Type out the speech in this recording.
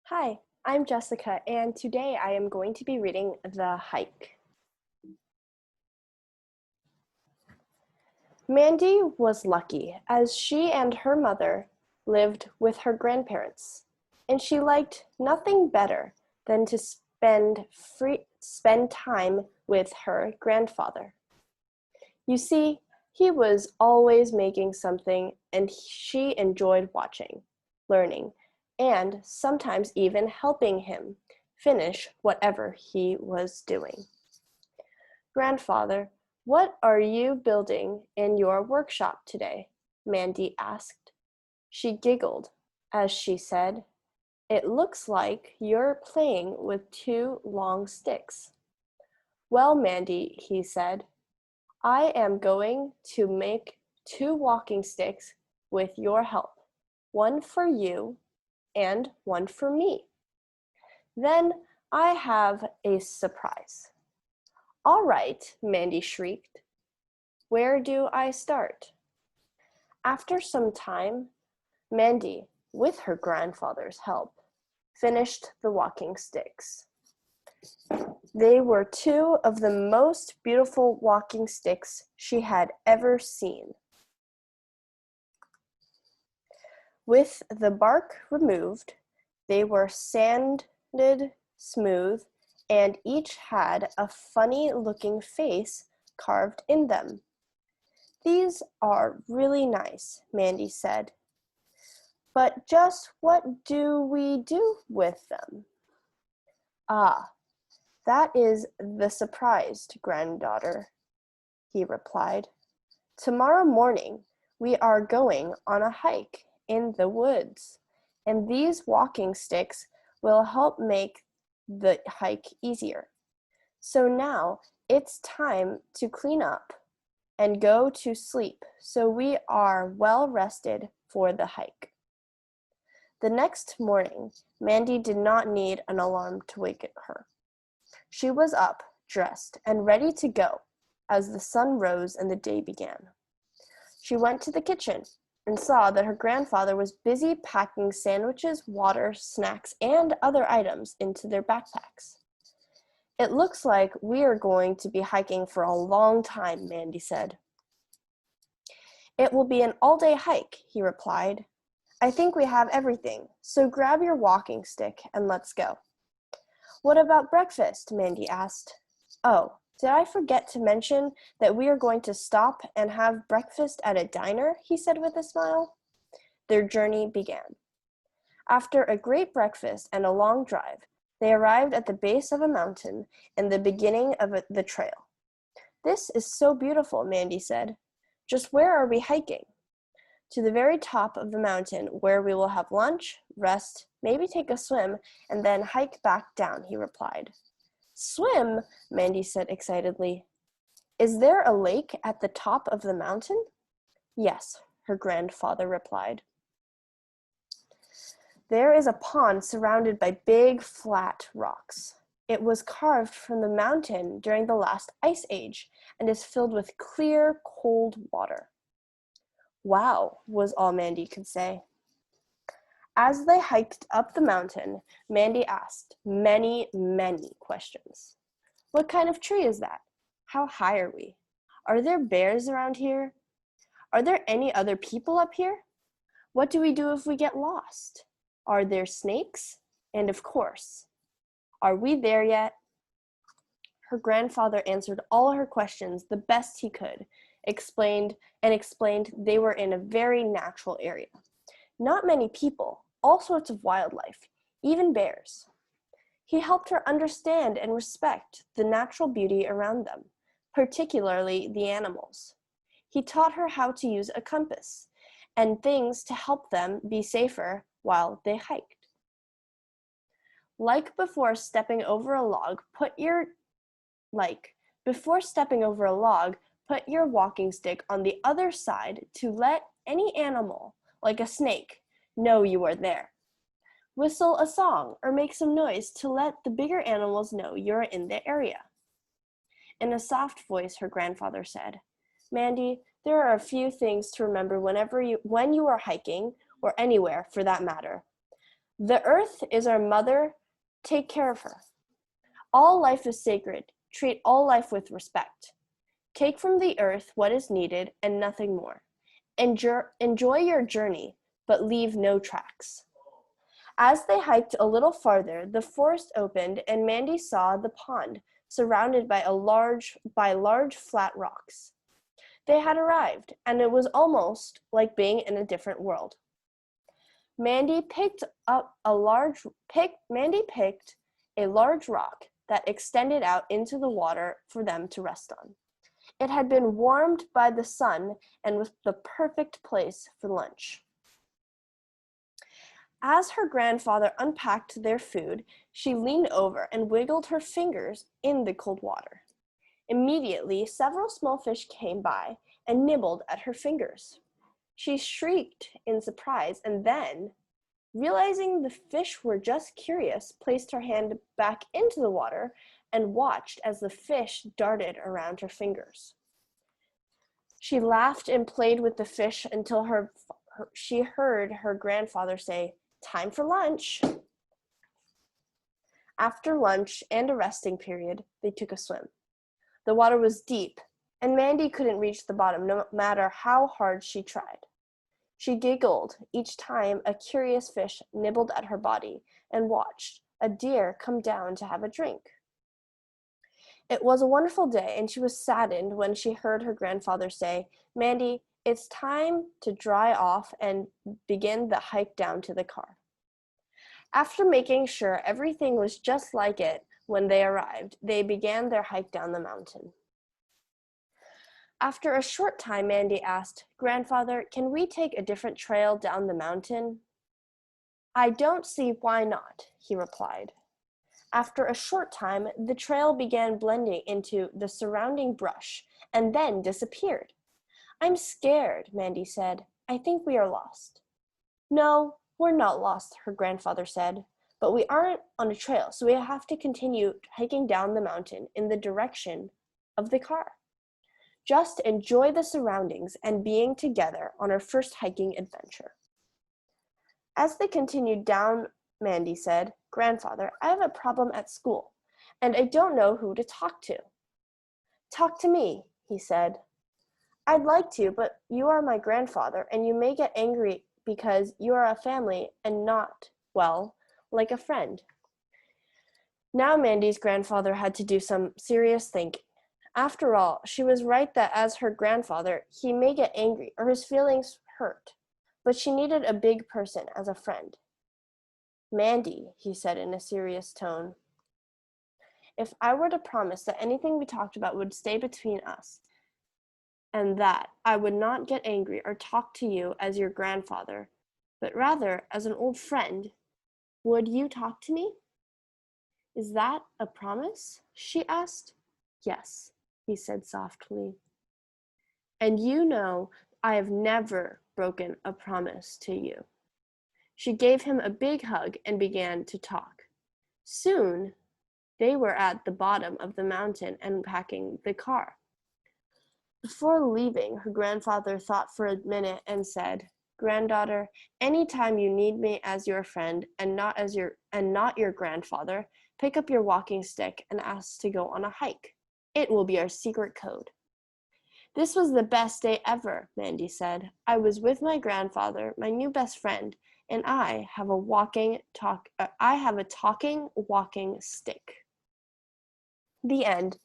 Hi, I'm Jessica, and today I am going to be reading The Hike. Mandy was lucky, as she and her mother lived with her grandparents, and she liked nothing better than to spend time with her grandfather. You see, he was always making something, and she enjoyed watching, learning, and sometimes even helping him finish whatever he was doing. Grandfather, what are you building in your workshop today? Mandy asked. She giggled as she said, "It looks like you're playing with two long sticks." "Well, Mandy," he said, "I am going to make two walking sticks with your help, one for you and one for me. Then I have a surprise." "All right," Mandy shrieked. "Where do I start?" After some time, Mandy, with her grandfather's help, finished the walking sticks. They were two of the most beautiful walking sticks she had ever seen. With the bark removed, they were sanded smooth, and each had a funny-looking face carved in them. "These are really nice," Mandy said. "But just what do we do with them?" "Ah, that is the surprise, granddaughter," he replied. "Tomorrow morning we are going on a hike in the woods, and these walking sticks will help make the hike easier. So now it's time to clean up and go to sleep so we are well rested for the hike." The next morning, Mandy did not need an alarm to wake her. She was up, dressed, and ready to go as the sun rose and the day began. She went to the kitchen and saw that her grandfather was busy packing sandwiches, water, snacks, and other items into their backpacks. "It looks like we are going to be hiking for a long time," Mandy said. "It will be an all-day hike," he replied. "I think we have everything, so grab your walking stick and let's go." "What about breakfast?" Mandy asked. "Oh, did I forget to mention that we are going to stop and have breakfast at a diner?" he said with a smile. Their journey began. After a great breakfast and a long drive, they arrived at the base of a mountain and the beginning of the trail. "This is so beautiful," Mandy said. "Just where are we hiking?" "To the very top of the mountain, where we will have lunch, rest, maybe take a swim, and then hike back down," he replied. "Swim?" Mandy said excitedly. "Is there a lake at the top of the mountain?" "Yes," her grandfather replied. "There is a pond surrounded by big, flat rocks. It was carved from the mountain during the last ice age and is filled with clear, cold water." "Wow," was all Mandy could say. As they hiked up the mountain, Mandy asked many, many questions. "What kind of tree is that? How high are we? Are there bears around here? Are there any other people up here? What do we do if we get lost? Are there snakes? And of course, are we there yet?" Her grandfather answered all her questions the best he could, explained they were in a very natural area. Not many people, all sorts of wildlife, even bears. He helped her understand and respect the natural beauty around them, particularly the animals. He taught her how to use a compass and things to help them be safer while they hiked. Like before stepping over a log, before stepping over a log, put your walking stick on the other side to let any animal, like a snake, know you are there. Whistle a song or make some noise to let the bigger animals know you're in the area." In a soft voice, her grandfather said, "Mandy, there are a few things to remember when you are hiking, or anywhere for that matter. The earth is our mother. Take care of her. All life is sacred. Treat all life with respect. Take from the earth what is needed and nothing more. Enjoy your journey, but leave no tracks. As they hiked a little farther, the forest opened and Mandy saw the pond surrounded by large flat rocks. They had arrived, and it was almost like being in a different world. Mandy picked a large rock that extended out into the water for them to rest on. It had been warmed by the sun and was the perfect place for lunch. As her grandfather unpacked their food, she leaned over and wiggled her fingers in the cold water. Immediately, several small fish came by and nibbled at her fingers. She shrieked in surprise and then, realizing the fish were just curious, placed her hand back into the water and watched as the fish darted around her fingers. She laughed and played with the fish until she heard her grandfather say, "Time for lunch." After lunch and a resting period, they took a swim. The water was deep, and Mandy couldn't reach the bottom no matter how hard she tried. She giggled each time a curious fish nibbled at her body and watched a deer come down to have a drink. It was a wonderful day, and she was saddened when she heard her grandfather say, "Mandy, it's time to dry off and begin the hike down to the car." After making sure everything was just like it when they arrived, they began their hike down the mountain. After a short time, Mandy asked, "Grandfather, can we take a different trail down the mountain?" "I don't see why not," he replied. After a short time, the trail began blending into the surrounding brush and then disappeared. "I'm scared," Mandy said. "I think we are lost." "No, we're not lost," her grandfather said, "but we aren't on a trail, so we have to continue hiking down the mountain in the direction of the car. Just enjoy the surroundings and being together on our first hiking adventure." As they continued down, Mandy said, "Grandfather, I have a problem at school, and I don't know who to talk to." "Talk to me," he said. "I'd like to, but you are my grandfather, and you may get angry because you are a family and not, well, like a friend." Now Mandy's grandfather had to do some serious thinking. After all, she was right that as her grandfather, he may get angry or his feelings hurt, but she needed a big person as a friend. "Mandy," he said in a serious tone, "if I were to promise that anything we talked about would stay between us, and that I would not get angry or talk to you as your grandfather, but rather as an old friend, would you talk to me?" "Is that a promise?" she asked. "Yes," he said softly. "And you know I have never broken a promise to you." She gave him a big hug and began to talk. Soon, they were at the bottom of the mountain and packing the car. Before leaving, her grandfather thought for a minute and said, "Granddaughter, anytime you need me as your friend and not your grandfather, pick up your walking stick and ask to go on a hike. It will be our secret code." "This was the best day ever," Mandy said. "I was with my grandfather, my new best friend, and I have a talking walking stick." The end.